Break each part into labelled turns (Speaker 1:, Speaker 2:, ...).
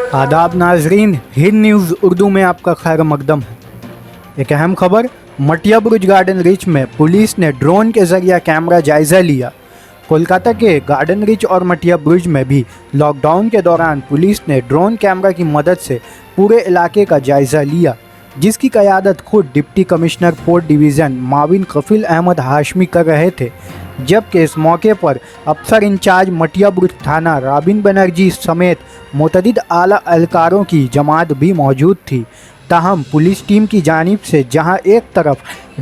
Speaker 1: आदाब नाजरीन, हिंद न्यूज़ उर्दू में आपका खैर मकदम है। एक अहम खबर, मटिया बुरुज गार्डन रिच में पुलिस ने ड्रोन के जरिए कैमरा जायज़ा लिया। कोलकाता के गार्डन रिच और मटिया बुरुज में भी लॉकडाउन के दौरान पुलिस ने ड्रोन कैमरा की मदद से पूरे इलाके का जायज़ा लिया, जिसकी क़यादत खुद deputy commissioner port division Mauvin कफील अहमद हाशमी कर रहे थे, जबकि इस मौके पर अफसर इंचार्ज मटिया बुरुज थाना राबिन बनर्जी समेत मुतअद्दिद आला एहलकारों की जमात भी मौजूद थी। ताहम पुलिस टीम की जानिब से जहां एक तरफ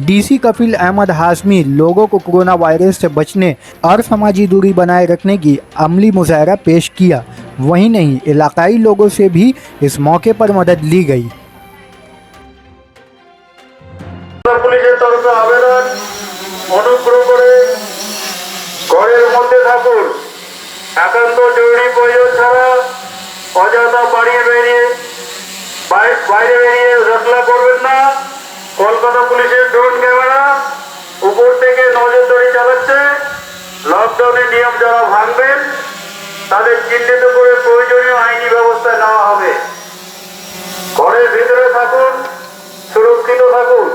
Speaker 1: डीसी कफील अहमद हाशमी लोगों को कोरोना वायरस से बचने और समाजी दूरी बनाए रखने की अमली मुजाहरा पेश किया, वहीं नहीं इलाकाई लोगों से भी इस मौके पर मदद ली गई।
Speaker 2: পুলিশের তরফে আবেদন, অনুগ্রহ করে ঘরের মধ্যে থাকুন। একান্ত জরুরি প্রয়োজন ছাড়া অযথা বাইরে বেরিয়ে যাত্রা করবেন না। কলকাতা পুলিশের ড্রোন ক্যামেরা উপর থেকে নজরদারি চালাচ্ছে। লকডাউনের নিয়ম যারা ভাঙবেন তাদের চিহ্নিত করে প্রয়োজনীয় আইনি ব্যবস্থা নেওয়া হবে। ঘরের ভিতরে থাকুন, সুরক্ষিত থাকুন।